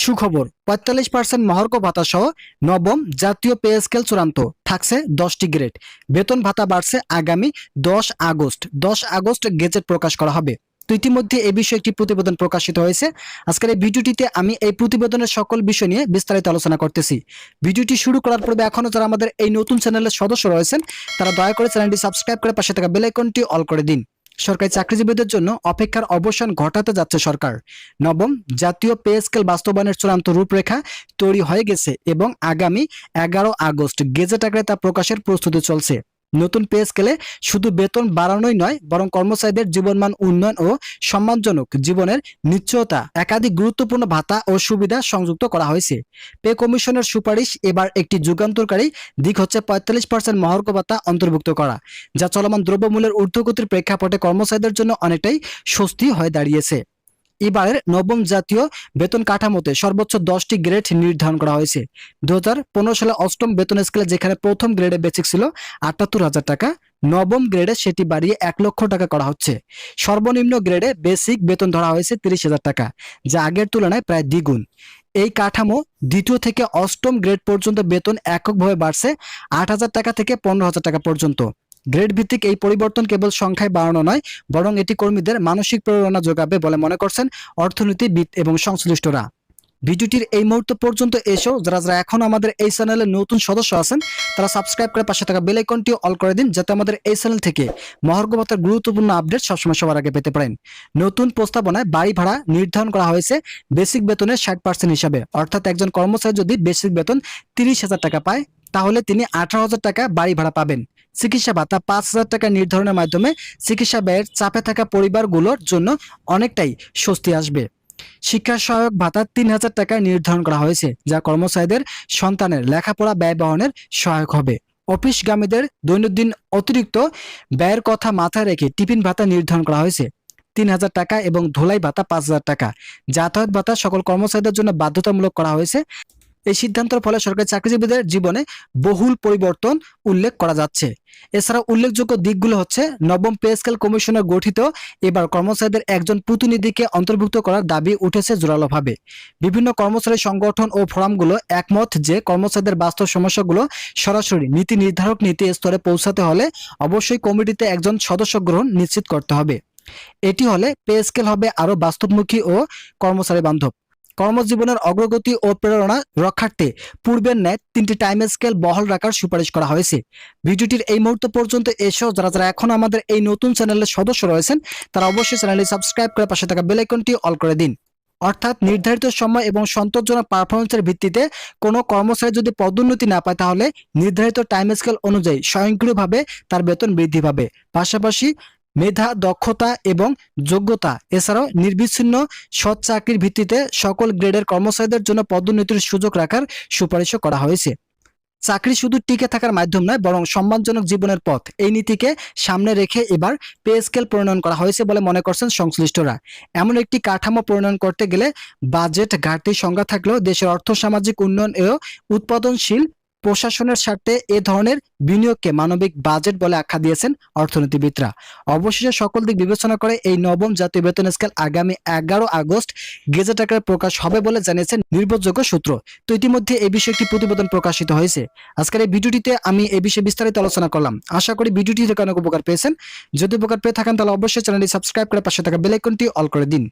সুখবর, ৪৫% মহার্ঘ ভাতা সহ নবম জাতীয় পে স্কেল চূড়ান্ত, থাকছে 10টি গ্রেড। বেতন ভাতা বাড়ছে আগামী 10 আগস্ট। 10 আগস্ট গেজেট প্রকাশ করা হবে। তো ইতিমধ্যে এই বিষয়ে একটি প্রতিবেদন প্রকাশিত হয়েছে। আজকের এই ভিডিওটিতে আমি এই প্রতিবেদনের সকল বিষয় নিয়ে বিস্তারিত আলোচনা করতেছি। ভিডিওটি শুরু করার পূর্বে এখনো যারা আমাদের এই নতুন চ্যানেলের সদস্য রয়েছেন তারা দয়া করে চ্যানেলটি সাবস্ক্রাইব করে পাশে থাকা বেল আইকনটি অল করে দিন। সরকারি চাকরিজীবীদের জন্য অপেক্ষার অবসান ঘটাতে যাচ্ছে সরকার। নবম জাতীয় পে স্কেল বাস্তবায়নের চূড়ান্ত রূপরেখা তৈরি হয়ে গেছে এবং আগামী 11 আগস্ট গেজেট আকারে তা প্রকাশের প্রস্তুতি চলছে। নতুন পে স্কেলে শুধু বেতন বাড়ানোই নয়, বরং কর্মচারীদের জীবনমান উন্নয়ন ও সম্মানজনক জীবনের নিশ্চয়তা একাধিক গুরুত্বপূর্ণ ভাতা ও সুবিধা সংযুক্ত করা হয়েছে। পে কমিশনের সুপারিশ এবার একটি যুগান্তকারী দিক হচ্ছে ৪৫% মহার্ঘ ভাতা অন্তর্ভুক্ত করা, যা চলমান দ্রব্যমূল্যের ঊর্ধ্বগতির প্রেক্ষাপটে কর্মচারীদের জন্য অনেকটাই স্বস্তি হয়ে দাঁড়িয়েছে। এবারের নবম জাতীয় বেতন কাঠামোতে সর্বোচ্চ 10টি গ্রেড নির্ধারণ করা হয়েছে। 2015 সালে অষ্টম বেতন স্কেলে যেখানে প্রথম গ্রেডে বেসিক ছিল ৭৮,০০০ টাকা, নবম গ্রেডে সেটি বাড়িয়ে ১,০০,০০০ টাকা করা হচ্ছে। সর্বনিম্ন গ্রেডে বেসিক বেতন ধরা হয়েছে ৩০,০০০ টাকা, যা আগের তুলনায় প্রায় দ্বিগুণ। এই কাঠামো দ্বিতীয় থেকে অষ্টম গ্রেড পর্যন্ত বেতন এককভাবে বাড়ছে ৮,০০০ টাকা থেকে ১৫,০০০ টাকা পর্যন্ত। গ্রেড ভিত্তিক এই পরিবর্তন কেবল সংখ্যায় বাড়ানো নয়, বরং এটি কর্মীদের মানসিক প্রেরণা যোগাবে বলে মনে করছেন অর্থনীতিবিদ এবং সংশ্লিষ্টরা। ভিডিওটির এই মুহূর্ত পর্যন্ত এসেও যারা যারা এখন আমাদের এই চ্যানেলে নতুন সদস্য আছেন তারা সাবস্ক্রাইব করে পাশে থাকা বেল আইকনটি অল করে দিন, যাতে আমাদের এই চ্যানেল থেকে মহার্ঘ ভাতার গুরুত্বপূর্ণ আপডেট সবসময় সবার আগে পেতে পারেন। নতুন প্রস্তাবনায় বাড়ি ভাড়া নির্ধারণ করা হয়েছে বেসিক বেতনের 60% হিসাবে, অর্থাৎ একজন কর্মচারী যদি বেসিক বেতন 30,০০০ টাকা পায় তাহলে তিনি 18,০০০ টাকা বাড়ি ভাড়া পাবেন। চিকিৎসা ভাতা 5,০০০ টাকা নির্ধারণের মাধ্যমে চিকিৎসা ব্যয়ের চাপে থাকা পরিবারগুলোর জন্য অনেকটাই স্বস্তি আসবে। শিক্ষা সহায়ক ভাতা 3,০০০ টাকায় নির্ধারণ করা হয়েছে, যা কর্মচারীদের সন্তানের লেখাপড়া ব্যয় বহনের সহায়ক হবে। অফিসগামীদের দৈনন্দিন অতিরিক্ত ব্যয়ের কথা মাথায় রেখে টিফিন ভাতা নির্ধারণ করা হয়েছে 3,০০০ টাকা এবং ধুলাই ভাতা 5,০০০ টাকা। যাতায়াত ভাতা সকল কর্মচারীদের জন্য বাধ্যতামূলক করা হয়েছে। এই সিদ্ধান্তের ফলে সরকারি চাকরিজীবীদের জীবনে বহুল পরিবর্তন উল্লেখ করা যাচ্ছে। এছাড়া উল্লেখযোগ্য দিকগুলো হচ্ছে, নবম পে স্কেল কমিশনের গঠিত এবার কর্মচারীদের একজন প্রতিনিধিকে অন্তর্ভুক্ত করার দাবি উঠেছে জোরালোভাবে। বিভিন্ন কর্মচারী সংগঠন ও ফোরামগুলো একমত যে কর্মচারীদের বাস্তব সমস্যাগুলো সরাসরি নীতি নির্ধারক নীতি স্তরে পৌঁছাতে হলে অবশ্যই কমিটিতে একজন সদস্য গ্রহণ নিশ্চিত করতে হবে। এটি হলে পে স্কেল হবে আরো বাস্তবমুখী ও কর্মচারী বান্ধব। কর্মজীবনের অগ্রগতি ও প্রেরণা রক্ষার্থে পূর্বের ন্যায় 3টি টাইম স্কেল বহাল রাখার সুপারিশ করা হয়েছে। ভিডিওটির এই মুহূর্ত পর্যন্ত এসেও যারা যারা এখন আমাদের এই নতুন চ্যানেলের সদস্য রয়েছেন তারা অবশ্যই চ্যানেলটি সাবস্ক্রাইব করে পাশে থাকা বেল আইকনটি অল করে দিন। অর্থাৎ নির্ধারিত সময় এবং সন্তোষজনক পারফরমেন্সের ভিত্তিতে কোনো কর্মচারী যদি পদোন্নতি না পায় তাহলে নির্ধারিত টাইম স্কেল অনুযায়ী স্বয়ংক্রিয়ভাবে তার বেতন বৃদ্ধি পাবে। পাশাপাশি মেধা, দক্ষতা এবং যোগ্যতা এছাড়াও নির্বিচ্ছিন্ন সৎ চাকরির ভিত্তিতে সকল গ্রেডের কর্মচারীদের জন্য পদোন্নতির সুযোগ রাখার সুপারিশও করা হয়েছে। চাকরি শুধু টিকে থাকার মাধ্যম নয়, বরং সম্মানজনক জীবনের পথ, এই নীতিকে সামনে রেখে এবার পে স্কেল প্রণয়ন করা হয়েছে বলে মনে করছেন সংশ্লিষ্টরা। এমন একটি কাঠামো প্রণয়ন করতে গেলে বাজেট ঘাটতির সংখ্যা থাকলেও দেশের অর্থ-সামাজিক উন্নয়ন ও উৎপাদনশীল প্রশাসনের স্বার্থে এ ধরনের বিনিয়োগকে মানবিক বাজেট বলে আখ্যা দিয়েছেন অর্থনীতিবিদরা। অবশেষে সকল দিক বিবেচনা করে এই নবম জাতীয় বেতন স্কেল আগামী 11 আগস্ট গেজেট আকারে প্রকাশ হবে বলে জানিয়েছেন নির্ভরযোগ্য সূত্র। তো ইতিমধ্যে এই বিষয়ে একটি প্রতিবেদন প্রকাশিত হয়েছে। আজকের এই ভিডিওটিতে আমি এই বিষয়ে বিস্তারিত আলোচনা করলাম। আশা করি ভিডিওটি থেকে অনেক উপকার পেয়েছেন। যদি উপকার পেয়ে থাকেন তাহলে অবশ্যই চ্যানেলটি সাবস্ক্রাইব করে পাশে থাকা বেল আইকনটি অল করে দিন।